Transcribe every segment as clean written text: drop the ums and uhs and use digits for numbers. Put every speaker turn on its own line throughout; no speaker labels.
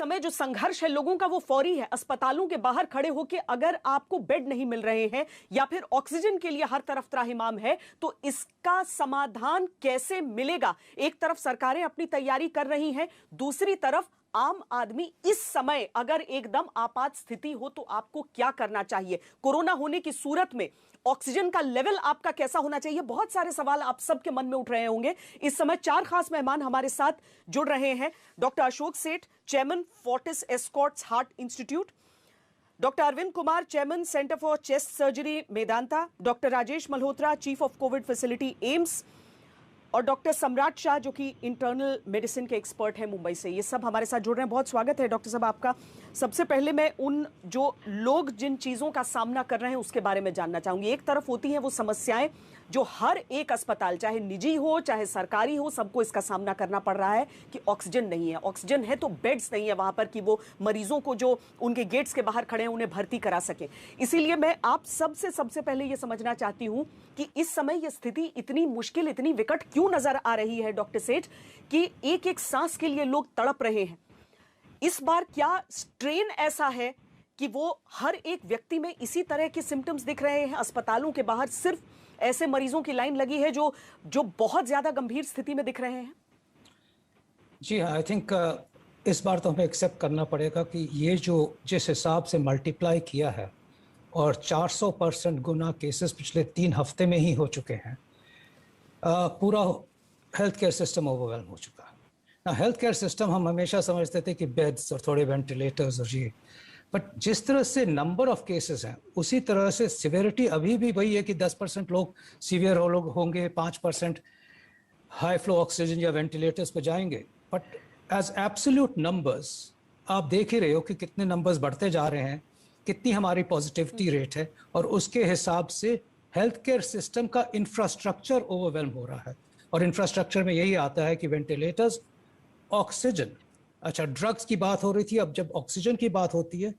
समय जो संघर्ष है लोगों का वो फौरी है। अस्पतालों के बाहर खड़े होकर अगर आपको बेड नहीं मिल रहे हैं या फिर ऑक्सीजन के लिए हर तरफ त्राहिमाम है तो इसका समाधान कैसे मिलेगा? एक तरफ सरकारें अपनी तैयारी कर रही हैं, दूसरी तरफ आम आदमी इस समय अगर एकदम आपात स्थिति हो तो आपको क्या करना चाहिए? कोरोना होने की सूरत में ऑक्सीजन का लेवल आपका कैसा होना चाहिए? बहुत सारे सवाल आप सबके मन में उठ रहे होंगे। इस समय 4 खास मेहमान हमारे साथ जुड़ रहे हैं। Doctor Ashok Seth, chairman Fortis Escorts heart institute, doctor Arvind Kumar, chairman centre for chest surgery Medanta, doctor Rajesh Malhotra, chief of Covid facility AIIMS, और डॉक्टर सम्राट शाह जो कि इंटरनल मेडिसिन के एक्सपर्ट हैं मुंबई से। ये सब हमारे साथ जुड़ रहे हैं। बहुत स्वागत है डॉक्टर साहब आपका। सबसे पहले मैं उन जो लोग जिन चीज़ों का सामना कर रहे हैं उसके बारे में जानना चाहूंगी। एक तरफ होती हैं वो समस्याएं जो हर एक अस्पताल, चाहे निजी हो चाहे सरकारी हो, सबको इसका सामना करना पड़ रहा है कि ऑक्सीजन नहीं है। ऑक्सीजन है तो बेड्स नहीं है वहां पर कि वो मरीजों को जो उनके गेट्स के बाहर खड़े हैं उन्हें भर्ती करा सके। इसीलिए मैं आप सबसे पहले ये समझना चाहती हूं कि इस समय ये स्थिति इतनी मुश्किल, इतनी विकट क्यों नजर आ रही है डॉक्टर सेठ, कि एक एक सांस के लिए लोग तड़प रहे हैं। इस बार क्या स्ट्रेन ऐसा है कि वो हर एक व्यक्ति में इसी तरह के सिम्टम्स दिख रहे हैं? अस्पतालों के बाहर सिर्फ ऐसे मरीजों की लाइन लगी है जो बहुत ज्यादा गंभीर स्थिति में दिख रहे हैं?
जी हाँ, आई थिंक इस बार तो हमें एक्सेप्ट करना पड़ेगा कि ये जो जिस हिसाब से मल्टीप्लाई किया है और 400% गुना केसेस पिछले 3 हफ्ते में ही हो चुके हैं, पूरा हेल्थ केयर सिस्टम ओवरवेल्म हो चुका है ना। हेल्थ केयर सिस्टम हम हमेशा समझते थे कि बेड्स और थोड़े वेंटिलेटर्स और ये, बट जिस तरह से नंबर ऑफ केसेस हैं उसी तरह से सिवियरिटी अभी भी वही है कि 10% लोग सीवियर होंगे, 5% हाई फ्लो ऑक्सीजन या वेंटिलेटर्स पर जाएंगे। बट एज एब्सोल्यूट नंबर्स आप देख ही रहे हो कि कितने नंबर्स बढ़ते जा रहे हैं, कितनी हमारी पॉजिटिविटी रेट है, और उसके हिसाब से हेल्थ केयर सिस्टम का इंफ्रास्ट्रक्चर ओवरवेल्म हो रहा है। और इंफ्रास्ट्रक्चर में यही आता है कि वेंटिलेटर्स, ऑक्सीजन, अच्छा ड्रग्स की बात हो रही थी, अब जब ऑक्सीजन की बात होती है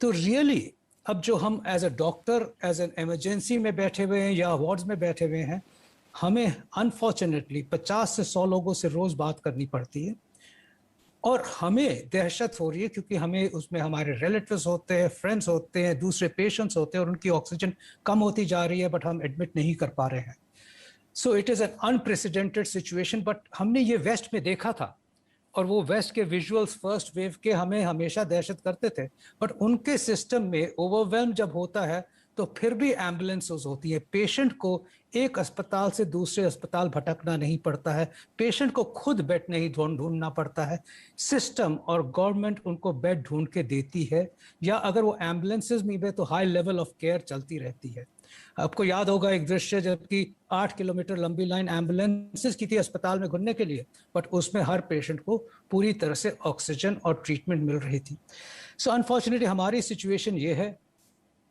तो रियली अब जो हम as a doctor as an emergency में बैठे हुए हैं या वार्ड्स में बैठे हुए हैं, हमें अनफॉर्चुनेटली 50 से 100 लोगों से रोज बात करनी पड़ती है। और हमें दहशत हो रही है क्योंकि हमें उसमें हमारे रिलेटिव्स होते हैं, फ्रेंड्स होते हैं, दूसरे पेशेंट्स होते हैं और उनकी ऑक्सीजन कम होती जा रही है, बट हम एडमिट नहीं कर पा रहे हैं। So it is an unprecedented situation. But हमने ये वेस्ट में देखा था और वो वेस्ट के विजुअल्स फर्स्ट वेव के हमें हमेशा दहशत करते थे, बट उनके सिस्टम में ओवरवेल्म जब होता है तो फिर भी एम्बुलेंसेस होती है। पेशेंट को एक अस्पताल से दूसरे अस्पताल भटकना नहीं पड़ता है, पेशेंट को खुद बेड नहीं ढूंढना पड़ता है, सिस्टम और गवर्नमेंट उनको बेड ढूंढ के देती है, या अगर वो एम्बुलेंसेज में भी तो हाई लेवल ऑफ केयर चलती रहती है। आपको याद होगा एक दृश्य जबकि 8 किलोमीटर लंबी लाइन एम्बुलेंसेज की थी अस्पताल में घुसने के लिए, बट उसमें हर पेशेंट को पूरी तरह से ऑक्सीजन और ट्रीटमेंट मिल रही थी। सो अनफॉर्चुनेटली हमारी सिचुएशन ये है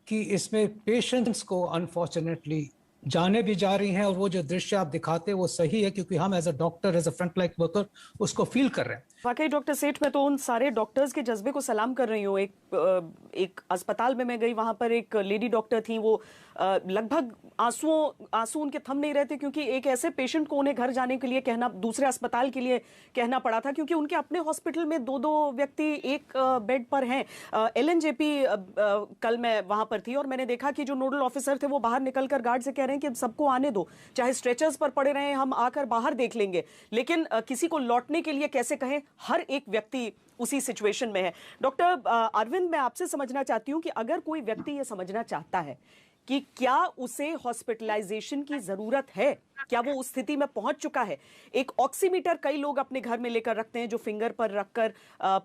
कि इसमें पेशेंट्स को अनफॉर्चुनेटली जाने भी जा रही हैं, और वो जो दृश्य आप दिखाते हैं वो सही है क्योंकि हम as a doctor, as a front line worker उसको फील कर रहे हैं।
वाकई डॉक्टर सेठ, मैं तो उन सारे डॉक्टर्स के जज्बे को सलाम कर रही हूँ। एक अस्पताल में मैं गई, वहां पर एक लेडी डॉक्टर थी, वो लगभग आंसू उनके थम नहीं रहे थे क्योंकि एक ऐसे पेशेंट को उन्हें घर जाने के लिए कहना, दूसरे अस्पताल के लिए कहना पड़ा था क्योंकि उनके अपने हॉस्पिटल में 2-2 व्यक्ति एक बेड पर हैं। LNJP कल मैं वहां पर थी और मैंने देखा कि जो नोडल ऑफिसर थे वो बाहर निकलकर गार्ड से कह रहे हैं कि सबको आने दो, चाहे स्ट्रेचर्स पर पड़े रहे, हम आकर बाहर देख लेंगे, लेकिन किसी को लौटने के लिए कैसे कहें? हर एक व्यक्ति उसी सिचुएशन में है। डॉक्टर अरविंद, मैं आपसे समझना चाहती हूं कि अगर कोई व्यक्ति ये समझना चाहता है कि क्या उसे हॉस्पिटलाइजेशन की जरूरत है, क्या वो उस स्थिति में पहुंच चुका है? एक ऑक्सीमीटर कई लोग अपने घर में लेकर रखते हैं जो फिंगर पर रखकर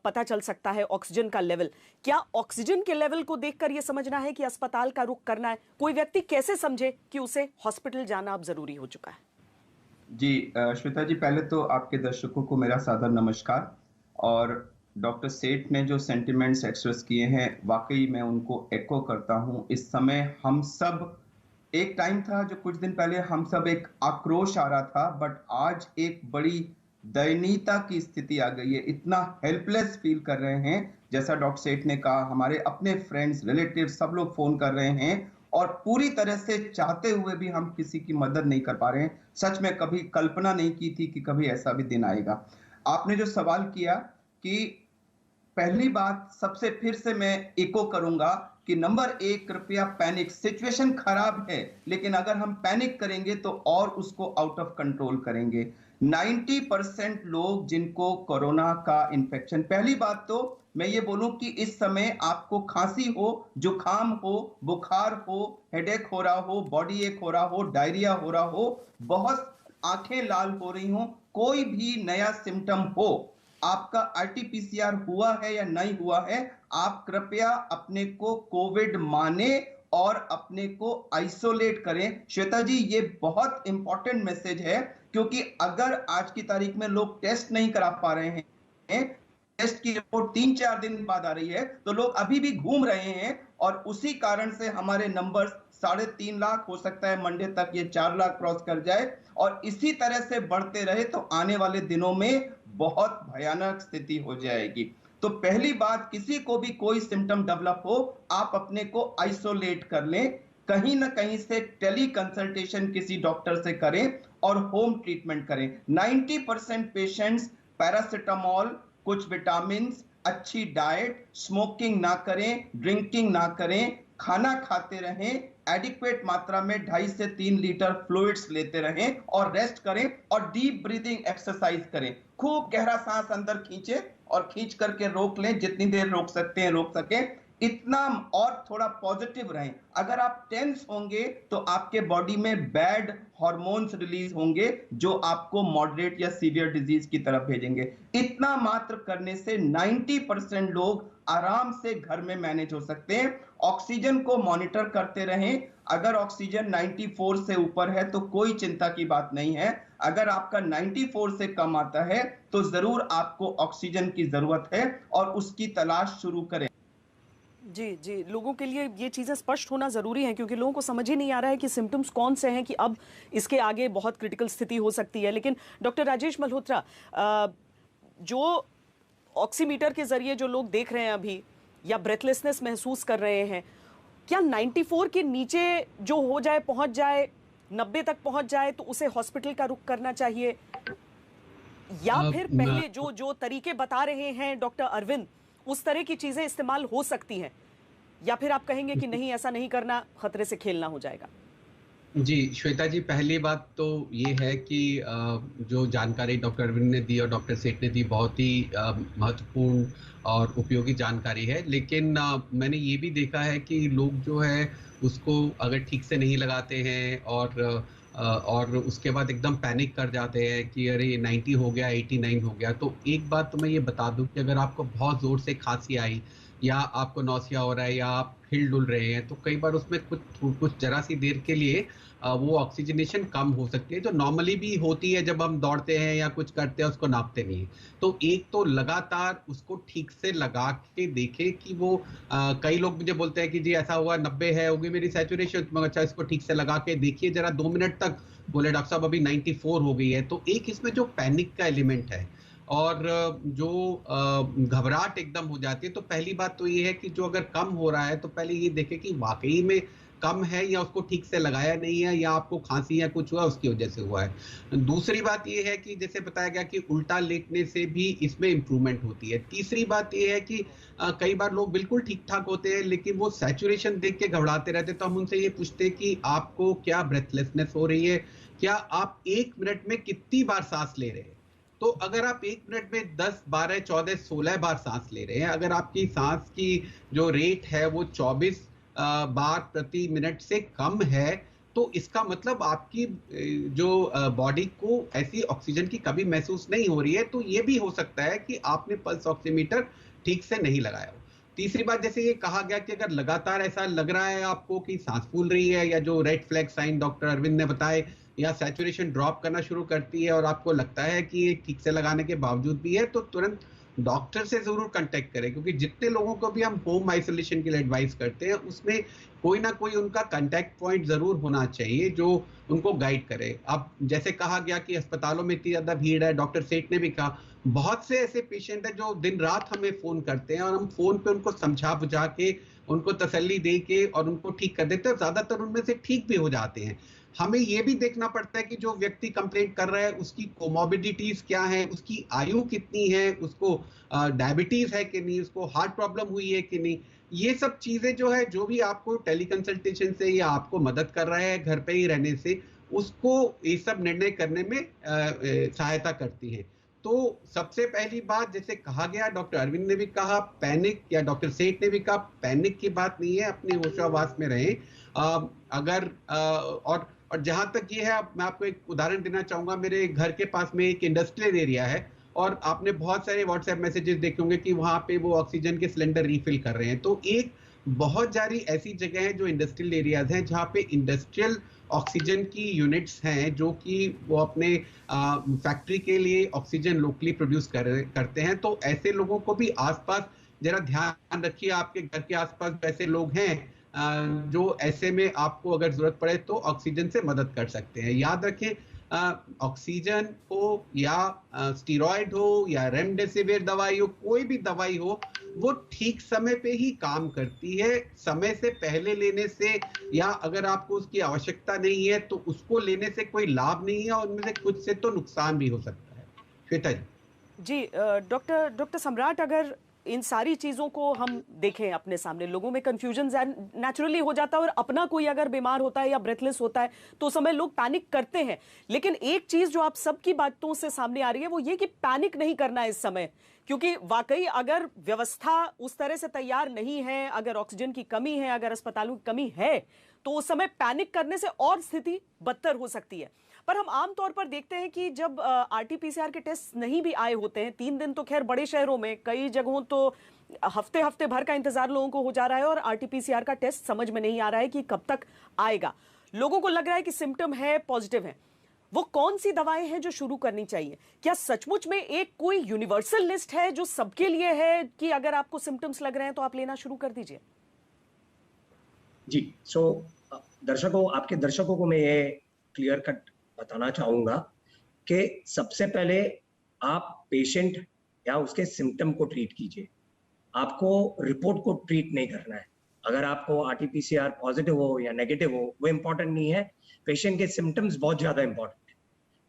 पता चल सकता है ऑक्सीजन का लेवल। क्या ऑक्सीजन के लेवल को देखकर यह समझना है कि अस्पताल का रुख करना है? कोई व्यक्ति कैसे समझे कि उसे हॉस्पिटल जाना अब जरूरी हो चुका है?
जी श्वेता जी, पहले तो आपके दर्शकों को मेरा सादर नमस्कार। और डॉक्टर सेठ ने जो सेंटिमेंट्स एक्सप्रेस किए हैं, वाकई मैं उनको एको करता हूं। इस समय हम सब, एक टाइम था जो कुछ दिन पहले हम सब एक आक्रोश आ रहा था, बट आज एक बड़ी दयनीयता की स्थिति आ गई है। इतना हेल्पलेस फील कर रहे हैं, जैसा डॉक्टर सेठ ने कहा, हमारे अपने फ्रेंड्स, रिलेटिव सब लोग फोन कर रहे हैं और पूरी तरह से चाहते हुए भी हम किसी की मदद नहीं कर पा रहे हैं। सच में कभी कल्पना नहीं की थी कि कभी ऐसा भी दिन आएगा। आपने जो सवाल किया कि पहली बात सबसे फिर से मैं इको करूंगा कि नंबर 1 कृपया पैनिक, सिचुएशन खराब है लेकिन अगर हम पैनिक करेंगे तो और उसको आउट ऑफ कंट्रोल करेंगे। 90% लोग जिनको कोरोना का इन्फेक्शन, पहली बात तो मैं ये बोलूं कि इस समय आपको खांसी हो, जुकाम हो, बुखार हो, हेडेक हो रहा हो, बॉडी एक हो रहा हो, डायरिया हो रहा हो, बहुत आंखें लाल हो रही हो, कोई भी नया सिम्टम हो, आपका आरटीपीसीआर हुआ है या नहीं हुआ है, आप कृपया अपने को कोविड माने और अपने को आइसोलेट करें। श्वेता जी, ये बहुत इंपॉर्टेंट मैसेज है क्योंकि अगर आज की तारीख में लोग टेस्ट नहीं करा पा रहे हैं, टेस्ट की रिपोर्ट 3-4 दिन बाद आ रही है, तो लोग अभी भी घूम रहे हैं और उसी कारण से हमारे नंबर 3.5 लाख, हो सकता है मंडे तक ये 4 लाख क्रॉस कर जाए और इसी तरह से बढ़ते रहे तो आने वाले दिनों में बहुत भयानक स्थिति हो जाएगी। तो पहली बात, किसी को भी कोई सिम्टम डेवलप हो, आप अपने को आइसोलेट कर लें, कहीं ना कहीं से टेली कंसल्टेशन किसी डॉक्टर से करें और होम ट्रीटमेंट करें। 90% पेशेंट्स पैरासिटामोल, कुछ विटामिन, अच्छी डाइट, स्मोकिंग ना करें, ड्रिंकिंग ना करें, खाना खाते रहें, एडिक्वेट मात्रा में 2.5 से 3 लीटर फ्लूइड्स लेते रहें और रेस्ट करें और डीप ब्रीदिंग एक्सरसाइज करें। खूब गहरा सांस अंदर खींचे और खींच करके रोक लें, जितनी देर रोक सकते हैं रोक सकें इतना, और थोड़ा पॉजिटिव रहें। अगर आप टेंस होंगे तो आपके बॉडी में बैड हार्मोन्स रिलीज होंगे जो आपको मॉडरेट या सीवियर डिजीज की तरफ भेजेंगे। इतना मात्र करने से 90% लोग आराम से घर में मैनेज हो सकते हैं। ऑक्सीजन को मॉनिटर करते रहें, अगर ऑक्सीजन 94 से ऊपर है तो कोई चिंता की बात नहीं है, अगर आपका 94 से कम आता है तो जरूर आपको ऑक्सीजन की जरूरत है और उसकी तलाश शुरू करें।
जी जी, लोगों के लिए ये चीज़ें स्पष्ट होना ज़रूरी है क्योंकि लोगों को समझ ही नहीं आ रहा है कि सिम्टम्स कौन से हैं कि अब इसके आगे बहुत क्रिटिकल स्थिति हो सकती है। लेकिन डॉक्टर राजेश मल्होत्रा, जो ऑक्सीमीटर के ज़रिए जो लोग देख रहे हैं अभी या ब्रेथलेसनेस महसूस कर रहे हैं, क्या 94 के नीचे जो हो जाए, पहुंच जाए, 90 तक पहुंच जाए तो उसे हॉस्पिटल का रुख करना चाहिए, या फिर पहले जो तरीके बता रहे हैं डॉक्टर अरविंद, उस तरह की चीजें इस्तेमाल हो सकती हैं, या फिर आप कहेंगे कि नहीं, ऐसा नहीं करना, खतरे से खेलना हो जाएगा?
जी श्वेता जी, पहली बात तो ये है कि जो जानकारी डॉक्टर अरविंद ने दी और डॉक्टर सेठ ने दी बहुत ही महत्वपूर्ण और उपयोगी जानकारी है। लेकिन मैंने ये भी देखा है कि लोग जो है उसको अगर ठीक से नहीं लगाते हैं और उसके बाद एकदम पैनिक कर जाते हैं कि अरे 90 हो गया, 89 हो गया। तो एक बात तो मैं ये बता दूं कि अगर आपको बहुत जोर से खांसी आई या आपको नौसिया हो रहा है या आप हिल डुल रहे हैं तो कई बार उसमें कुछ जरा सी देर के लिए वो ऑक्सीजनेशन कम हो सकती है, जो नॉर्मली भी होती है जब हम दौड़ते हैं या कुछ करते हैं, उसको नापते नहीं। तो एक तो लगातार उसको ठीक से लगा के देखें कि वो कई लोग मुझे बोलते हैं कि जी ऐसा हुआ 90 है, होगी मेरी सैचुरेशन, तो अच्छा इसको ठीक से लगा के देखिए जरा 2 मिनट तक, बोले डॉक्टर साहब अभी 94 हो गई है। तो एक इसमें जो पैनिक का एलिमेंट है और जो घबराहट एकदम हो जाती है, तो पहली बात तो ये है कि जो अगर कम हो रहा है तो पहले ये देखें कि वाकई में कम है या उसको ठीक से लगाया नहीं है या आपको खांसी या कुछ हुआ उसकी वजह से हुआ है। दूसरी बात ये है कि जैसे बताया गया कि उल्टा लेटने से भी इसमें इंप्रूवमेंट होती है। तीसरी बात ये है कि कई बार लोग बिल्कुल ठीक ठाक होते हैं लेकिन वो सैचुरेशन देख के घबराते रहते, तो हम उनसे ये पूछते हैं कि आपको क्या ब्रेथलेसनेस हो रही है, क्या आप 1 मिनट में कितनी बार सांस ले रहे हैं। तो अगर आप 1 मिनट में 10, 12, 14, 16 बार सांस ले रहे हैं, अगर आपकी सांस की जो रेट है वो 24 बार प्रति मिनट से कम है, तो इसका मतलब आपकी जो बॉडी को ऐसी ऑक्सीजन की कमी महसूस नहीं हो रही है। तो ये भी हो सकता है कि आपने पल्स ऑक्सीमीटर ठीक से नहीं लगाया हो। तीसरी बात, जैसे ये कहा गया कि अगर लगातार ऐसा लग रहा है आपको कि सांस फूल रही है या जो red flag sign doctor Arvind ने बताए, या सैचुरेशन ड्रॉप करना शुरू करती है और आपको लगता है कि ये ठीक से लगाने के बावजूद भी है, तो तुरंत डॉक्टर से जरूर कांटेक्ट करें, क्योंकि जितने लोगों को भी हम होम आइसोलेशन के लिए एडवाइस करते हैं उसमें कोई ना कोई उनका कांटेक्ट पॉइंट जरूर होना चाहिए जो उनको गाइड करे। अब जैसे कहा गया कि अस्पतालों में इतनी ज्यादा भीड़ है, डॉक्टर सेठ ने भी कहा बहुत से ऐसे पेशेंट हैं जो दिन रात हमें फोन करते हैं और हम फोन पे उनको समझा बुझा के, उनको तसल्ली दे के और उनको ठीक कर देते हैं, ज्यादातर उनमें से ठीक भी हो जाते हैं। हमें ये भी देखना पड़ता है कि जो व्यक्ति कंप्लेंट कर रहा है उसकी कोमोबिडिटीज क्या है, उसकी आयु कितनी है, उसको डायबिटीज है कि नहीं, उसको हार्ट प्रॉब्लम हुई है कि नहीं। ये सब चीजें जो है, जो भी आपको टेली कंसल्टेशन से या आपको मदद कर रहा है घर पे ही रहने से, उसको ये सब निर्णय करने में सहायता करती है। तो सबसे पहली बात, जैसे कहा गया, डॉक्टर अरविंद ने भी कहा पैनिक, या डॉक्टर सेठ ने भी कहा पैनिक की बात नहीं है, अपने होशावास में रहें। अगर और जहां तक ये है, मैं आपको एक उदाहरण देना चाहूंगा। मेरे घर के पास में एक इंडस्ट्रियल एरिया है और आपने बहुत सारे व्हाट्सएप मैसेजेस देखे होंगे कि वहां पे वो ऑक्सीजन के सिलेंडर रिफिल कर रहे हैं। तो एक बहुत सारी ऐसी जगह है जो इंडस्ट्रियल एरियाज हैं जहां पे इंडस्ट्रियल ऑक्सीजन की यूनिट्स हैं, जो कि वो अपने फैक्ट्री के लिए ऑक्सीजन लोकली प्रोड्यूस करते हैं। तो ऐसे लोगों को भी आसपास जरा ध्यान रखिए, आपके घर के आसपास ऐसे लोग हैं जो ऐसे में आपको अगर जरूरत पड़े तो ऑक्सीजन से मदद कर सकते हैं। याद रखें, ऑक्सीजन हो या स्टीरॉयड हो या रेमडेसिविर दवाई हो, कोई भी दवाई हो, वो ठीक समय पे ही काम करती है। समय से पहले लेने से या अगर आपको उसकी आवश्यकता नहीं है तो उसको लेने से कोई लाभ नहीं है, और उनमें से कुछ से तो नुकसान भी हो सकता है। श्वेता जी।
डॉक्टर सम्राट, अगर इन सारी चीजों को हम देखें अपने सामने, लोगों में कंफ्यूजन नेचुरली हो जाता है, और अपना कोई अगर बीमार होता है या ब्रेथलेस होता है तो उस समय लोग पैनिक करते हैं। लेकिन एक चीज जो आप सबकी बातों से सामने आ रही है वो ये कि पैनिक नहीं करना है इस समय, क्योंकि वाकई अगर व्यवस्था उस तरह से तैयार नहीं है, अगर ऑक्सीजन की कमी है, अगर अस्पतालों की कमी है, तो उस समय पैनिक करने से और स्थिति बदतर हो सकती है। पर हम आमतौर पर देखते हैं कि जब आरटीपीसीआर के टेस्ट नहीं भी आए होते हैं, 3 दिन तो खैर बड़े शहरों में, कई जगहों तो हफ्ते हफ्ते भर का इंतजार लोगों को हो जा रहा है और आरटीपीसीआर का टेस्ट समझ में नहीं आ रहा है कि कब तक आएगा। लोगों को लग रहा है कि सिम्टम है, पॉजिटिव है। वो कौन सी दवाएं हैं जो शुरू करनी चाहिए? क्या सचमुच में एक कोई यूनिवर्सल लिस्ट है जो सबके लिए है कि अगर आपको सिम्टम्स लग रहे हैं तो आप लेना शुरू कर दीजिए?
जी, दर्शकों, आपके दर्शकों को मैं ये क्लियर कट बताना चाहूंगा कि सबसे पहले आप पेशेंट या उसके सिम्टम को ट्रीट कीजिए, आपको रिपोर्ट को ट्रीट नहीं करना है। अगर आपको आरटीपीसीआर पॉजिटिव हो या नेगेटिव हो, वो इंपॉर्टेंट नहीं है, पेशेंट के सिम्टम्स बहुत ज्यादा इंपॉर्टेंट है।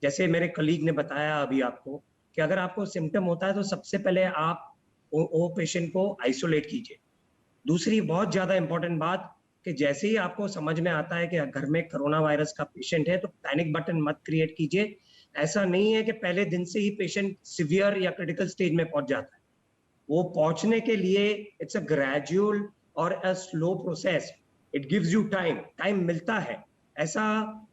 जैसे मेरे कलीग ने बताया अभी आपको कि अगर आपको सिम्टम होता है तो सबसे पहले आप वो पेशेंट को आइसोलेट कीजिए। दूसरी बहुत ज्यादा इंपॉर्टेंट बात कि जैसे ही आपको समझ में आता है कि घर में कोरोना वायरस का पेशेंट है तो पैनिक बटन मत क्रिएट कीजिए। ऐसा नहीं है कि पहले दिन से ही पेशेंट सीवियर या क्रिटिकल स्टेज में पहुंच जाता है। वो पहुंचने के लिए इट्स अ ग्रेजुअल और a slow process, it gives you time मिलता है। ऐसा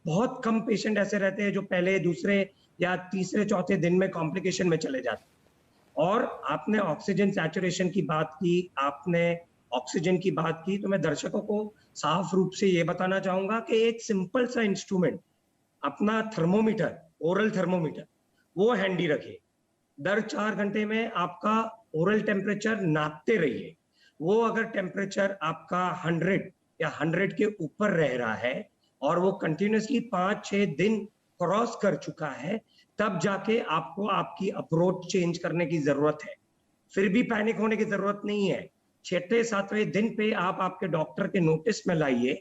बहुत कम पेशेंट ऐसे रहते हैं जो पहले, दूसरे या तीसरे चौथे दिन में कॉम्प्लिकेशन में चले जाते हैं। और आपने ऑक्सीजन सैचुरेशन की बात की, आपने ऑक्सीजन की बात की, तो मैं दर्शकों को साफ रूप से ये बताना चाहूंगा कि एक सिंपल सा इंस्ट्रूमेंट, अपना थर्मोमीटर, ओरल थर्मोमीटर, वो हैंडी रखिए। दर 4 घंटे में आपका ओरल टेम्परेचर नापते रहिए। वो अगर टेम्परेचर आपका 100 या 100 के ऊपर रह रहा है और वो कंटिन्यूसली 5-6 दिन क्रॉस कर चुका है, तब जाके आपको आपकी अप्रोच चेंज करने की जरूरत है। फिर भी पैनिक होने की जरूरत नहीं है। 6-7वें दिन पे आप आपके डॉक्टर के नोटिस में लाइए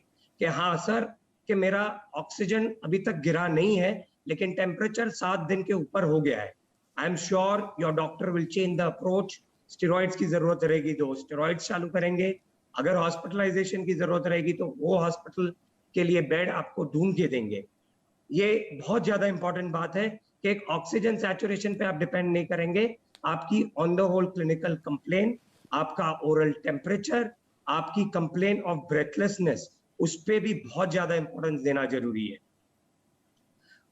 कि हाँ सर, कि मेरा ऑक्सीजन अभी तक गिरा नहीं है लेकिन टेम्परेचर 7 दिन के ऊपर हो गया है। I am sure your doctor will change the approach. Steroids की जरूरत रहेगी तो स्टेरॉइड्स चालू करेंगे, अगर हॉस्पिटलाइजेशन की जरूरत रहेगी तो वो हॉस्पिटल के लिए बेड आपको ढूंढ के देंगे। ये बहुत ज्यादा इंपॉर्टेंट बात है कि एक ऑक्सीजन सैचुरेशन पे आप डिपेंड नहीं करेंगे, आपकी on the whole clinical complain, आपका ओरल टेम्परेचर, आपकी कंप्लेन ऑफ ब्रेथलेसनेस, उस पे भी बहुत ज्यादा इंपॉर्टेंस देना जरूरी है।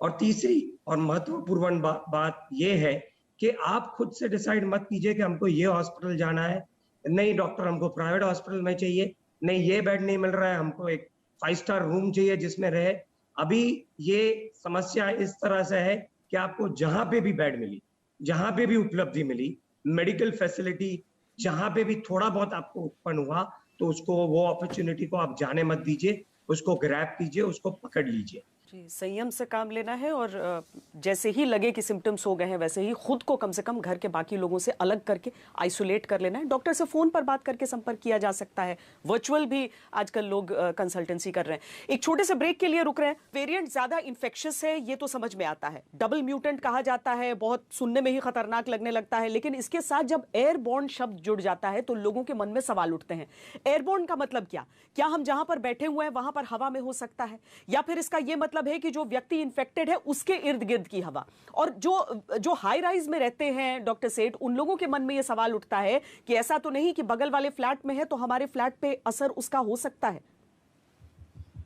और तीसरी और महत्वपूर्ण बात यह है कि आप खुद से डिसाइड मत कीजिए कि हमको ये हॉस्पिटल जाना है, नहीं डॉक्टर हमको प्राइवेट हॉस्पिटल में चाहिए, नहीं ये बेड नहीं मिल रहा है, हमको एक 5 स्टार रूम चाहिए जिसमें रहे। अभी ये समस्या इस तरह से है कि आपको जहां पे भी बेड मिली, जहां पे भी उपलब्धि मिली, मेडिकल फैसिलिटी जहां पे भी थोड़ा बहुत आपको उत्पन्न हुआ, तो उसको, वो अपॉर्चुनिटी को आप जाने मत दीजिए, उसको ग्रैब कीजिए, उसको पकड़ लीजिए।
जी, संयम से काम लेना है और जैसे ही लगे कि सिम्टम्स हो गए हैं वैसे ही खुद को कम से कम घर के बाकी लोगों से अलग करके आइसोलेट कर लेना है। डॉक्टर से फ़ोन पर बात करके संपर्क किया जा सकता है, वर्चुअल भी आजकल लोग कंसल्टेंसी कर रहे हैं। एक छोटे से ब्रेक के लिए रुक रहे हैं। वेरिएंट ज़्यादा इन्फेक्शियस है ये तो समझ में आता है, डबल म्यूटेंट कहा जाता है, बहुत सुनने में ही खतरनाक लगने लगता है, लेकिन इसके साथ जब एयरबॉर्न शब्द जुड़ जाता है तो लोगों के मन में सवाल उठते हैं। एयरबॉर्न का मतलब क्या हम जहां पर बैठे हुए हैं वहां पर हवा में हो सकता है, या फिर इसका यह मतलब है कि जो व्यक्ति इन्फेक्टेड है उसके इर्द गिर्द की हवा? और जो हाई राइज में रहते हैं डॉक्टर सेठ, उन लोगों के मन में यह सवाल उठता है कि ऐसा तो नहीं कि बगल वाले फ्लैट में है तो हमारे फ्लैट पे असर उसका हो सकता है?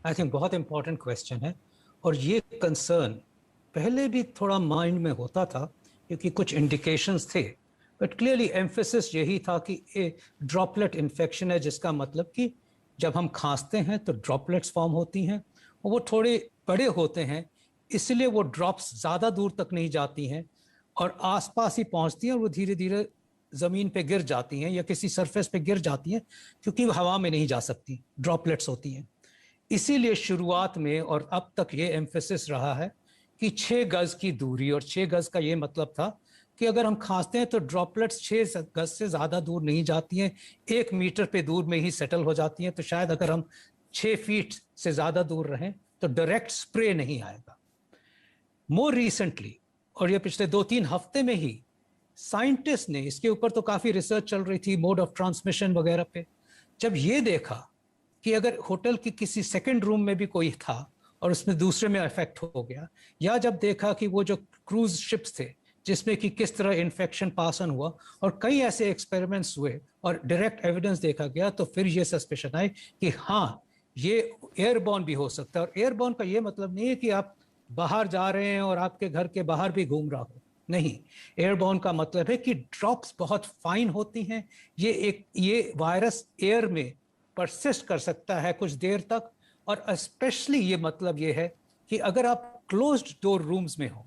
आई थिंक बहुत इंपॉर्टेंट क्वेश्चन है, और ये कंसर्न पहले भी थोड़ा माइंड में होता था क्योंकि कुछ इंडिकेशंस थे, बट क्लियरली एम्फेसिस यही था कि ये ड्रॉपलेट इन्फेक्शन है, जिसका मतलब कि जब हम खांसते हैं तो ड्रॉपलेट्स फॉर्म होती हैं और वो थोड़े बड़े होते हैं, इसलिए वो ड्रॉप्स ज़्यादा दूर तक नहीं जाती हैं और आसपास ही पहुंचती हैं और वो धीरे धीरे ज़मीन पे गिर जाती हैं या किसी सरफेस पे गिर जाती हैं, क्योंकि वो हवा में नहीं जा सकती, ड्रॉपलेट्स होती हैं। इसीलिए शुरुआत में और अब तक ये एम्फेसिस रहा है कि 6 गज की दूरी, और 6 गज का ये मतलब था कि अगर हम खांसते हैं तो ड्रॉपलेट्स 6 गज से ज़्यादा दूर नहीं जाती हैं, 1 मीटर पे दूर में ही सेटल हो जाती हैं। तो शायद अगर हम 6 फीट से ज़्यादा दूर रहें तो डायरेक्ट स्प्रे नहीं आएगा। मोर रिसेंटली, और ये पिछले 2-3 हफ्ते में ही साइंटिस्ट ने इसके ऊपर, तो काफ़ी रिसर्च चल रही थी मोड ऑफ ट्रांसमिशन वगैरह पे, जब ये देखा कि अगर होटल की किसी सेकंड रूम में भी कोई था और उसमें दूसरे में इफेक्ट हो गया, या जब देखा कि वो जो क्रूज शिप्स थे जिसमें कि किस तरह इन्फेक्शन पास ऑन हुआ, और कई ऐसे एक्सपेरिमेंट्स हुए और डायरेक्ट एविडेंस देखा गया, तो फिर ये सस्पिशन आई कि हाँ, ये एयरबॉर्न भी हो सकता है। और एयरबॉर्न का ये मतलब नहीं है कि आप बाहर जा रहे हैं और आपके घर के बाहर भी घूम रहा हो, नहीं। एयरबॉर्न का मतलब है कि ड्रॉप्स बहुत फाइन होती हैं, ये वायरस एयर में परसिस्ट कर सकता है कुछ देर तक, और स्पेशली ये मतलब ये है कि अगर आप क्लोज्ड डोर रूम्स में हो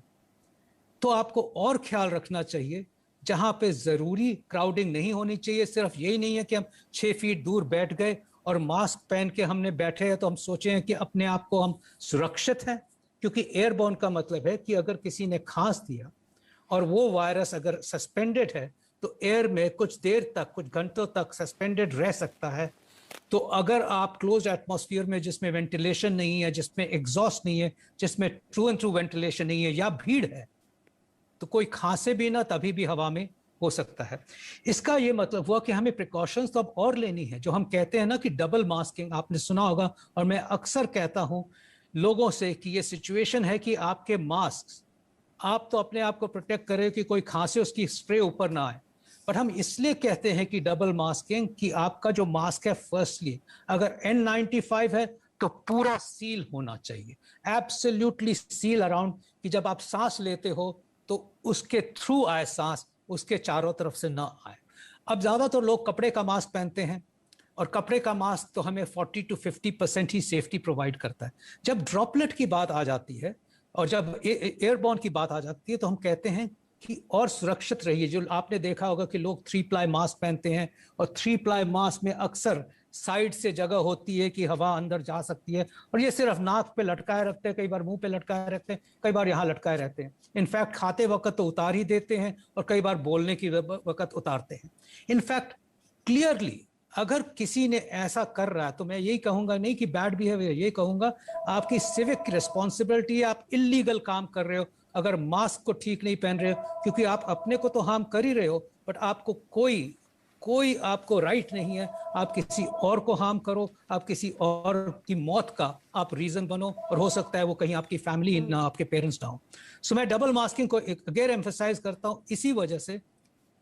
तो आपको और ख्याल रखना चाहिए, जहां पे जरूरी क्राउडिंग नहीं होनी चाहिए। सिर्फ यही नहीं है कि हम 6 फीट दूर बैठ गए और मास्क पहन के हमने बैठे हैं तो हम सोचे हैं कि अपने आप को हम सुरक्षित हैं, क्योंकि एयरबॉर्न का मतलब है कि अगर किसी ने खांस दिया और वो वायरस अगर सस्पेंडेड है तो एयर में कुछ देर तक, कुछ घंटों तक सस्पेंडेड रह सकता है। तो अगर आप क्लोज एटमॉस्फेयर में, जिसमें वेंटिलेशन नहीं है, जिसमें एग्जॉस्ट नहीं है, जिसमें ट्रू एंड ट्रू वेंटिलेशन नहीं है, या भीड़ है, तो कोई खांसे भी ना तभी भी हवा में हो सकता है। इसका ये मतलब हुआ कि हमें प्रिकॉशंस तो अब और लेनी है। जो हम कहते हैं ना कि डबल मास्किंग, आपने सुना होगा, और मैं अक्सर कहता हूं लोगों से कि ये सिचुएशन है कि आपके मास्क, आप तो अपने आप को प्रोटेक्ट करें कि कोई खांसे उसकी स्प्रे ऊपर ना आए, बट हम इसलिए कहते हैं कि डबल मास्किंग कि आपका जो मास्क है, फर्स्टली अगर N95 है तो पूरा सील होना चाहिए, एब्सोल्युटली सील अराउंड, कि जब आप सांस लेते हो तो उसके थ्रू आए सांस, उसके चारों तरफ से ना आए। अब ज्यादातर लोग कपड़े का मास्क पहनते हैं, और कपड़े का मास्क तो हमें 40 to 50% ही सेफ्टी प्रोवाइड करता है। जब ड्रॉपलेट की बात आ जाती है और जब एयरबॉर्न की बात आ जाती है तो हम कहते हैं कि और सुरक्षित रहिए। जो आपने देखा होगा कि लोग 3 प्लाई मास्क पहनते हैं, और 3 प्लाई मास्क में अक्सर साइड से जगह होती है कि हवा अंदर जा सकती है, और ये सिर्फ नाक पे लटकाए रखते हैं, कई बार मुंह पे लटकाए रखते हैं, कई बार यहाँ लटकाए रहते हैं। इनफैक्ट खाते वक्त तो उतार ही देते हैं और कई बार बोलने की वक्त उतारते हैं। इनफैक्ट क्लियरली अगर किसी ने ऐसा कर रहा है तो मैं यही कहूंगा, नहीं कि बैड बिहेवियर, ये कहूंगा आपकी सिविक रिस्पॉन्सिबिलिटी है। आप इलीगल काम कर रहे हो अगर मास्क को ठीक नहीं पहन रहे हो, क्योंकि आप अपने को तो हार्म कर ही रहे हो, बट आपको कोई आपको राइट नहीं है आप किसी और को हार्म करो, आप किसी और की मौत का आप रीजन बनो, और हो सकता है वो कहीं आपकी फैमिली ना, आपके पेरेंट्स ना हो। सो मैं डबल मास्किंग को अगेन एम्फसाइज करता हूं, इसी वजह से,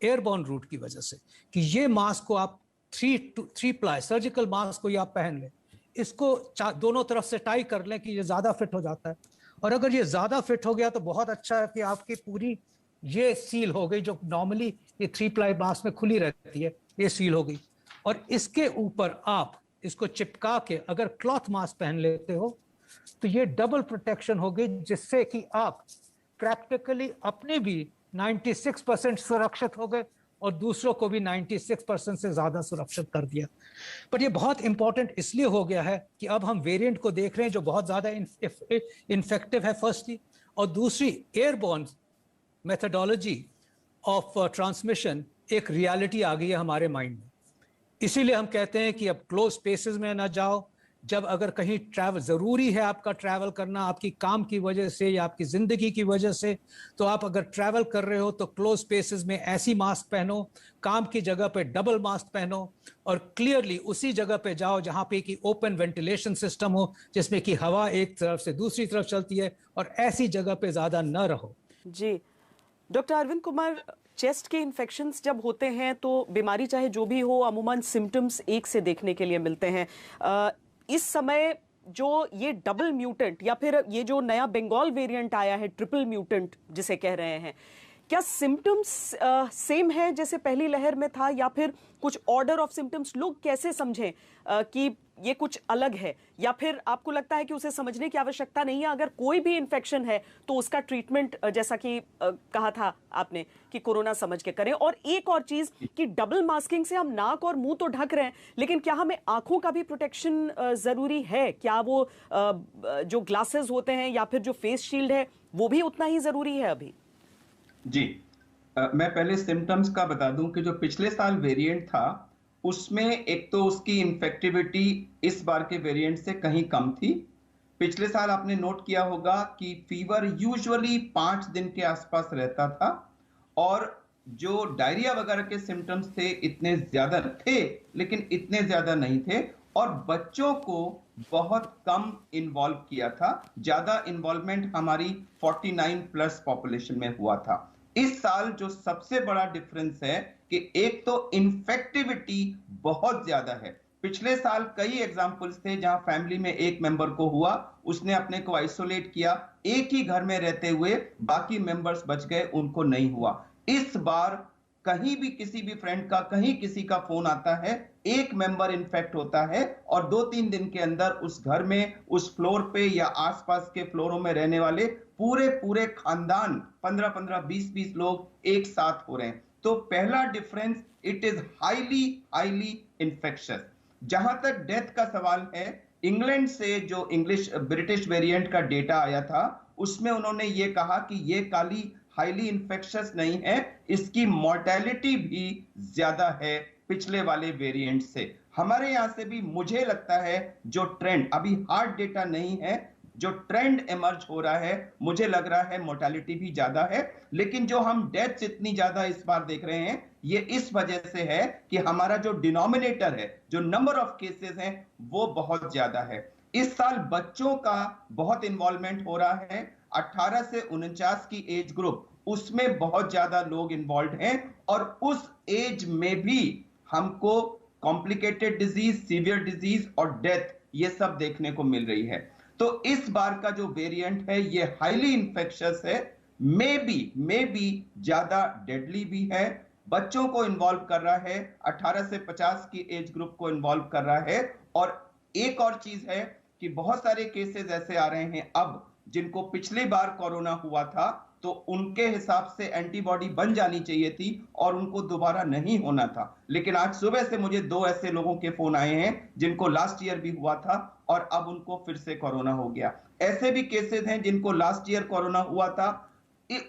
एयरबॉर्न रूट की वजह से, कि ये मास्क को आप 3 प्लाई सर्जिकल मास्क को ये आप पहन लें, इसको दोनों तरफ से टाई कर लें कि ये ज्यादा फिट हो जाता है। और अगर ये ज्यादा फिट हो गया तो बहुत अच्छा है कि आपकी पूरी ये सील हो गई, जो नॉर्मली ये 3 प्लाई मास्क में खुली रहती है, ये सील हो गई। और इसके ऊपर आप इसको चिपका के अगर क्लॉथ मास्क पहन लेते हो तो ये डबल प्रोटेक्शन हो गई, जिससे कि आप प्रैक्टिकली अपने भी 96% सुरक्षित हो गए और दूसरों को भी 96% से ज्यादा सुरक्षित कर दिया। पर ये बहुत इंपॉर्टेंट इसलिए हो गया है कि अब हम वेरिएंट को देख रहे हैं जो बहुत ज्यादा इन्फेक्टिव है फर्स्टली, और दूसरी एयरबॉर्न मेथडोलॉजी ऑफ ट्रांसमिशन एक रियलिटी आ गई है हमारे माइंड में। इसीलिए हम कहते हैं कि अब क्लोज स्पेसेस में ना जाओ। जब अगर कहीं ट्रैवल जरूरी है, आपका ट्रैवल करना आपकी काम की वजह से या आपकी जिंदगी की वजह से, तो आप अगर ट्रैवल कर रहे हो तो क्लोज स्पेसेस में ऐसी मास्क पहनो, काम की जगह पे डबल मास्क पहनो, और क्लियरली उसी जगह पे जाओ जहां पे कि ओपन वेंटिलेशन सिस्टम हो, जिसमें कि हवा एक तरफ से दूसरी तरफ चलती है, और ऐसी जगह पे ज्यादा न रहो।
जी डॉक्टर अरविंद कुमार, चेस्ट के इन्फेक्शंस जब होते हैं तो बीमारी चाहे जो भी हो, अमूमन सिम्टम्स एक से देखने के लिए मिलते हैं। इस समय जो ये डबल म्यूटेंट या फिर ये जो नया बंगाल वेरिएंट आया है, ट्रिपल म्यूटेंट जिसे कह रहे हैं, क्या सिम्टम्स सेम है जैसे पहली लहर में था, या फिर कुछ ऑर्डर ऑफ सिम्टम्स? लोग कैसे समझें कि ये कुछ अलग है, या फिर आपको लगता है कि उसे समझने की आवश्यकता नहीं है? अगर कोई भी इन्फेक्शन है तो उसका ट्रीटमेंट जैसा कि कहा था आपने कि कोरोना समझ के करें। और एक और चीज कि डबल मास्किंग से हम नाक और मुंह तो ढक रहे हैं, लेकिन क्या हमें आंखों का भी प्रोटेक्शन जरूरी है? क्या वो जो ग्लासेस होते हैं या फिर जो फेस शील्ड है वो भी उतना ही जरूरी है अभी?
जी, मैं पहले सिम्टम्स का बता दूं कि जो पिछले साल वेरिएंट था उसमें एक तो उसकी इन्फेक्टिविटी इस बार के वेरिएंट से कहीं कम थी। पिछले साल आपने नोट किया होगा कि फीवर यूजुअली 5 दिन के आसपास रहता था, और जो डायरिया वगैरह के सिम्टम्स थे इतने ज्यादा थे, लेकिन इतने ज्यादा नहीं थे, और बच्चों को बहुत कम इन्वॉल्व किया था। ज्यादा इन्वॉल्वमेंट हमारी 49 प्लस पॉपुलेशन में हुआ था। इस साल जो सबसे बड़ा डिफरेंस है कि एक तो इन्फेक्टिविटी बहुत ज्यादा है। पिछले साल कई एग्जाम्पल्स थे जहां फैमिली में एक मेंबर को हुआ, उसने अपने को आइसोलेट किया, एक ही घर में रहते हुए बाकी मेंबर्स बच गए, उनको नहीं हुआ। इस बार कहीं भी किसी भी फ्रेंड का, कहीं किसी का फोन आता है, एक मेंबर इन्फेक्ट होता है, और 2-3 दिन के अंदर उस घर में, उस फ्लोर पे या आसपास के फ्लोरों में रहने वाले पूरे खानदान 15-15, 20-20 लोग एक साथ हो रहे हैं। तो पहला difference, it is highly infectious. जहां तक डेथ का सवाल है, इंग्लैंड से जो ब्रिटिश वेरिएंट का डेटा आया था उसमें उन्होंने ये कहा कि ये काली हाईली इन्फेक्शियस नहीं है, इसकी मोर्टेलिटी भी ज्यादा है पिछले वाले वेरिएंट से। हमारे यहां से भी मुझे लगता है जो ट्रेंड, अभी हार्ड डेटा नहीं है, जो ट्रेंड इमर्ज हो रहा है, मुझे लग रहा है मोर्टेलिटी भी ज्यादा है। लेकिन जो हम डेथ्स इतनी ज्यादा इस बार देख रहे हैं, ये इस वजह से है कि हमारा जो डिनोमिनेटर है, जो नंबर ऑफ केसेस हैं, वो बहुत ज्यादा है। इस साल बच्चों का बहुत इन्वॉल्वमेंट हो रहा है। 18 से 49 की एज ग्रुप, उसमें बहुत ज्यादा लोग इन्वॉल्व हैं, और उस एज में भी हमको कॉम्प्लिकेटेड डिजीज, सीवियर डिजीज और डेथ, ये सब देखने को मिल रही है। तो इस बार का जो वेरिएंट है ये हाईली इन्फेक्शियस है, मे बी ज्यादा डेडली भी है, बच्चों को इन्वॉल्व कर रहा है, 18 से 50 की एज ग्रुप को इन्वॉल्व कर रहा है। और एक और चीज है कि बहुत सारे केसेस ऐसे आ रहे हैं अब जिनको पिछली बार कोरोना हुआ था, तो उनके हिसाब से एंटीबॉडी बन जानी चाहिए थी और उनको दोबारा नहीं होना था। लेकिन आज सुबह से मुझे 2 ऐसे लोगों के फोन आए हैं जिनको लास्ट ईयर भी हुआ था और अब उनको फिर से कोरोना हो गया। ऐसे भी केसेस हैं जिनको लास्ट ईयर कोरोना हुआ था,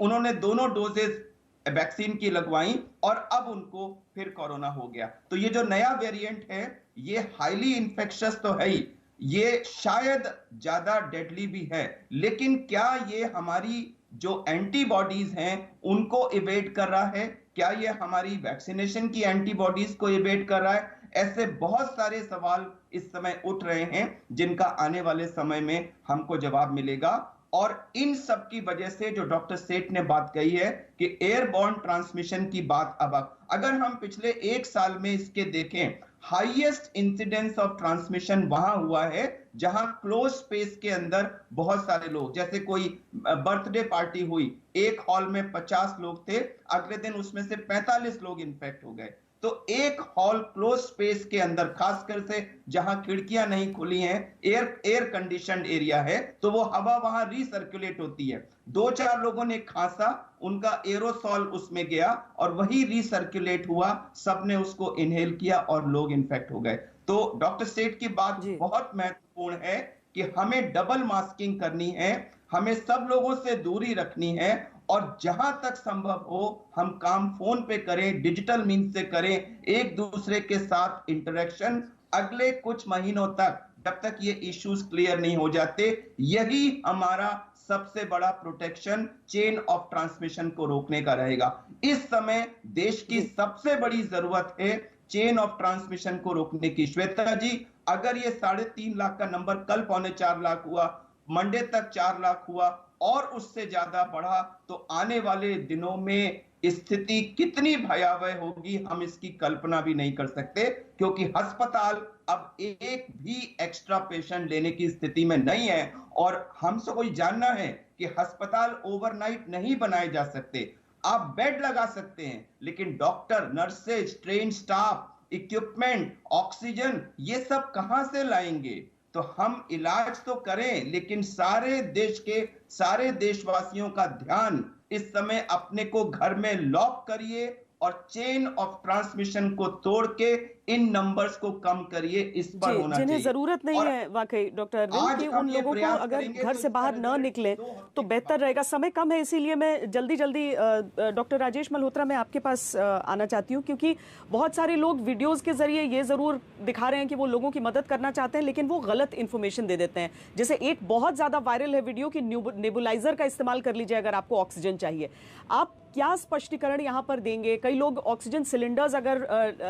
उन्होंने दोनों डोजेस वैक्सीन की लगवाई और अब उनको फिर कोरोना हो गया। तो ये जो नया वेरिएंट है ये हाईली इन्फेक्शियस तो है ही, ये शायद ज्यादा डेडली भी है, लेकिन क्या ये हमारी जो एंटीबॉडीज हैं उनको इवेड कर रहा है? क्या ये हमारी वैक्सीनेशन की एंटीबॉडीज को इवेड कर रहा है? ऐसे बहुत सारे सवाल इस समय उठ रहे हैं जिनका आने वाले समय में हमको जवाब मिलेगा। और इन सब की वजह से जो डॉक्टर सेठ ने बात कही है कि एयरबॉर्न ट्रांसमिशन की बात, अब अगर हम पिछले 1 साल में इसके देखें, हाईएस्ट इंसिडेंस ऑफ ट्रांसमिशन वहां हुआ है जहां क्लोज स्पेस के अंदर बहुत सारे लोग, जैसे कोई बर्थडे पार्टी हुई, एक हॉल में 50 लोग थे, अगले दिन उसमें से 45 लोग इन्फेक्ट हो गए। तो एक हॉल क्लोज स्पेस के अंदर, खासकर से जहां खिड़कियां नहीं खुली हैं, एयर कंडीशनड एरिया है, तो वो हवा वहां रिसर्कुलेट होती है। 2-4 लोगों ने खांसा, उनका एरोसॉल उसमें गया और वही रिसर्कुलेट हुआ, सबने उसको इनहेल किया और लोग इन्फेक्ट हो गए। तो डॉक्टर सेठ की बात बहुत महत्वपूर्ण है कि हमें डबल मास्किंग करनी है, हमें सब लोगों से दूरी रखनी है, और जहां तक संभव हो हम काम फोन पे करें, डिजिटल मीन से करें, एक दूसरे के साथ इंटरेक्शन अगले कुछ महीनों तक, जब तक ये इश्यूज क्लियर नहीं हो जाते, यही हमारा सबसे बड़ा प्रोटेक्शन चेन ऑफ ट्रांसमिशन को रोकने का रहेगा। इस समय देश की सबसे बड़ी जरूरत है चेन ऑफ ट्रांसमिशन को रोकने की। श्वेता जी, अगर ये 3.5 लाख का नंबर कल 3.25 लाख हुआ, मंडे तक 4 लाख हुआ और उससे ज्यादा बढ़ा, तो आने वाले दिनों में स्थिति कितनी भयावह होगी हम इसकी कल्पना भी नहीं कर सकते, क्योंकि अस्पताल अब एक भी एक्स्ट्रा पेशेंट लेने की स्थिति में नहीं है। और हमसे कोई जानना है कि अस्पताल ओवरनाइट नहीं बनाए जा सकते। आप बेड लगा सकते हैं, लेकिन doctor, nurses, train staff, equipment, oxygen, ये सब कहां से लाएंगे? तो हम इलाज तो करें, लेकिन सारे देश के सारे देशवासियों का ध्यान इस समय अपने को घर में लॉक करिए और चेन ऑफ ट्रांसमिशन को तोड़ के इन नंबर्स को कम करिए, इस पर होना चाहिए।
जिन्हें जरूरत नहीं है वाकई डॉक्टर अरविंद कि उन लोगों को अगर घर से बाहर न निकले तो बेहतर रहेगा। समय कम है, इसीलिए मैं जल्दी डॉक्टर राजेश मल्होत्रा मैं आपके पास आना चाहती हूँ, क्योंकि बहुत सारे लोग वीडियोस के जरिए ये जरूर दिखा रहे हैं कि वो लोगों की मदद करना चाहते हैं, लेकिन वो गलत इन्फॉर्मेशन दे देते हैं। जैसे एक बहुत ज्यादा वायरल है वीडियो कि नेबुलाइजर का इस्तेमाल कर लीजिए अगर आपको ऑक्सीजन चाहिए। आप क्या स्पष्टीकरण यहाँ पर देंगे? कई लोग ऑक्सीजन सिलेंडर्स अगर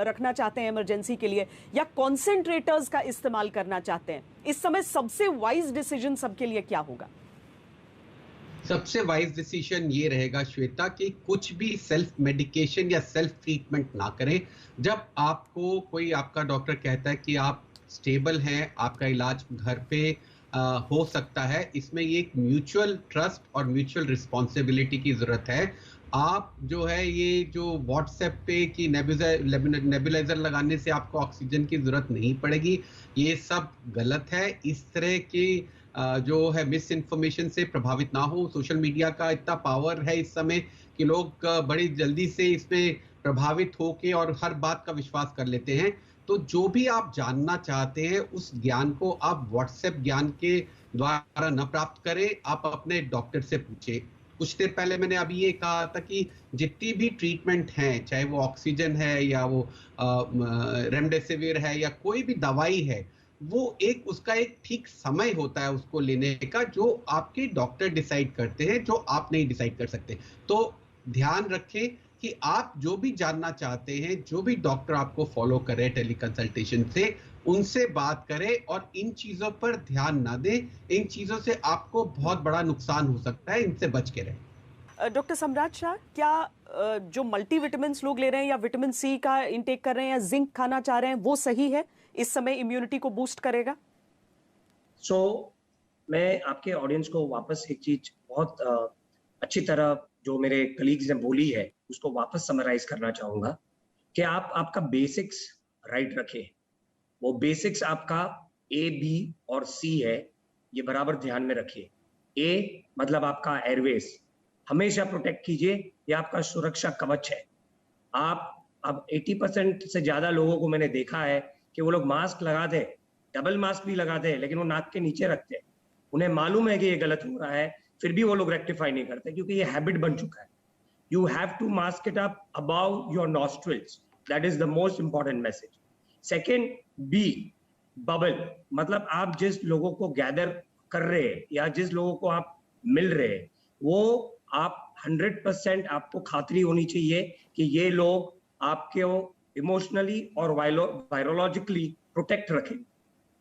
रखना चाहते हैं इमरजेंसी के लिए, या कॉन्सेंट्रेटर्स का इस्तेमाल करना चाहते हैं, इस समय सबसे वाइज डिसीजन सबके लिए क्या होगा?
सबसे वाइज डिसीजन ये रहेगा श्वेता कि कुछ भी सेल्फ मेडिकेशन या सेल्फ ट्रीटमेंट ना करें। जब आपको कोई आपका डॉक्टर कहता है कि आप स्टेबल हैं, आपका इलाज घर पे हो सकता है, इसमें ये एक म्यूचुअल ट्रस्ट और म्यूचुअल रिस्पॉन्सिबिलिटी की जरूरत है। आप जो है ये जो व्हाट्सएप पे कि नेबुलाइजर लगाने से आपको ऑक्सीजन की जरूरत नहीं पड़ेगी, ये सब गलत है। इस तरह की जो है मिस इन्फॉर्मेशन से प्रभावित ना हो। सोशल मीडिया का इतना पावर है इस समय कि लोग बड़ी जल्दी से इसमें प्रभावित होके और हर बात का विश्वास कर लेते हैं। तो जो भी आप जानना चाहते हैं उस ज्ञान को आप व्हाट्सएप ज्ञान के द्वारा न प्राप्त करें, आप अपने डॉक्टर से पूछें। कुछ देर पहले मैंने अभी ये कहा था कि जितनी भी ट्रीटमेंट हैं, चाहे वो ऑक्सीजन है या वो रेमडेसिविर है या कोई भी दवाई है, वो उसका एक ठीक समय होता है उसको लेने का, जो आपके डॉक्टर डिसाइड करते हैं, जो आप नहीं डिसाइड कर सकते। तो ध्यान रखें कि आप जो भी जानना चाहते हैं, जो भी डॉक्टर आपको फॉलो करे टेलीकंसल्टेशन से, उनसे बात करें और इन चीजों पर ध्यान ना दें। इन चीजों से आपको बहुत बड़ा नुकसान हो सकता है, इनसे बच के रहें।
डॉक्टर सम्राट शाह, क्या जो मल्टीविटामिन लोग ले रहे हैं या विटामिन सी का इंटेक कर रहे हैं या जिंक खाना चाह रहे हैं, वो सही है? इस समय इम्यूनिटी को बूस्ट करेगा?
मैं आपके ऑडियंस को वापस एक चीज बहुत अच्छी तरह जो मेरे कलीग्स ने बोली है उसको वापस समराइज करना चाहूंगा कि आप आपका बेसिक्स राइट रखें। वो बेसिक्स आपका ए, बी और सी है, ये बराबर ध्यान में रखिए। ए मतलब आपका एयरवेज हमेशा प्रोटेक्ट कीजिए, ये आपका सुरक्षा कवच है। आप अब 80% से ज्यादा लोगों को मैंने देखा है कि वो लोग मास्क लगा दे, डबल मास्क भी लगा दे, लेकिन वो नाक के नीचे रखते हैं। उन्हें मालूम है कि ये गलत हो रहा है, फिर भी वो लोग रेक्टिफाई नहीं करते, क्योंकि ये हैबिट बन चुका है। You have to mask it up above your nostrils. That is the most important message. Second, B, bubble. मतलब आप जिस लोगों को गैदर कर रहे हैं या जिस लोगों को आप मिल रहे हैं, वो आप 100% आपको खातरी होनी चाहिए कि ये लोग आपके इमोशनली और वायरोलॉजिकली प्रोटेक्ट रखें।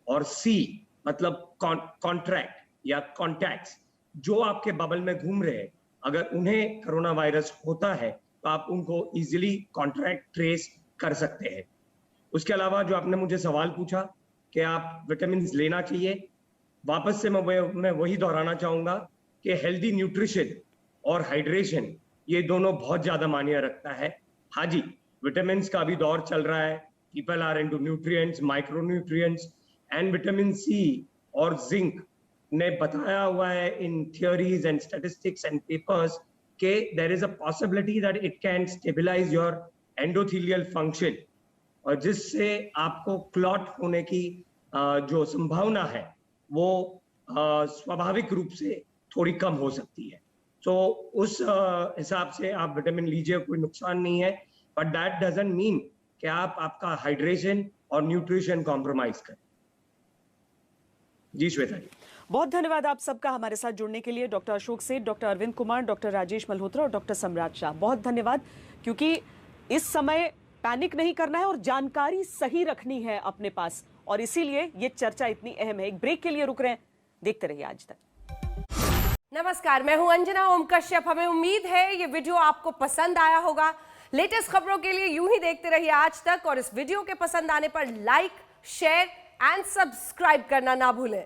और C मतलब कॉन्ट्रैक्ट या कॉन्टैक्ट्स, जो आपके बबल में घूम रहे हैं, अगर उन्हें कोरोना वायरस होता है तो आप उनको इजीली कॉन्ट्रैक्ट ट्रेस कर सकते हैं। उसके अलावा जो आपने मुझे सवाल पूछा कि आप विटामिन लेना चाहिए, वापस से मैं वही दोहराना चाहूंगा कि हेल्दी न्यूट्रिशन और हाइड्रेशन ये दोनों बहुत ज्यादा मायने रखता है। हाँ जी, विटामिन्स का भी दौर चल रहा है, people are into nutrients, micronutrients and vitamin C और जिंक ने बताया हुआ है इन theories and statistics and papers के there is a possibility that it can stabilise your endothelial function, और जिससे आपको क्लॉट होने की जो संभावना है वो स्वाभाविक रूप से थोड़ी कम हो सकती है। तो उस हिसाब से आप विटामिन लीजिए, कोई नुकसान नहीं है, बट दैट डजंट मीन कि आप आपका हाइड्रेशन और न्यूट्रिशन कॉम्प्रोमाइज करें। जी श्वेता जी,
बहुत धन्यवाद आप सबका हमारे साथ जुड़ने के लिए। डॉक्टर अशोक सेठ, डॉक्टर अरविंद कुमार, डॉक्टर राजेश मल्होत्रा और डॉक्टर सम्राट शाह, बहुत धन्यवाद, क्योंकि इस समय पैनिक नहीं करना है और जानकारी सही रखनी है अपने पास, और इसीलिए ये चर्चा इतनी अहम है। एक ब्रेक के लिए रुक रहे हैं, देखते रहिए आज तक।
नमस्कार, मैं हूं अंजना ओम कश्यप। हमें उम्मीद है ये वीडियो आपको पसंद आया होगा। लेटेस्ट खबरों के लिए यूं ही देखते रहिए आज तक, और इस वीडियो के पसंद आने पर लाइक, शेयर एंड सब्सक्राइब करना ना भूलें।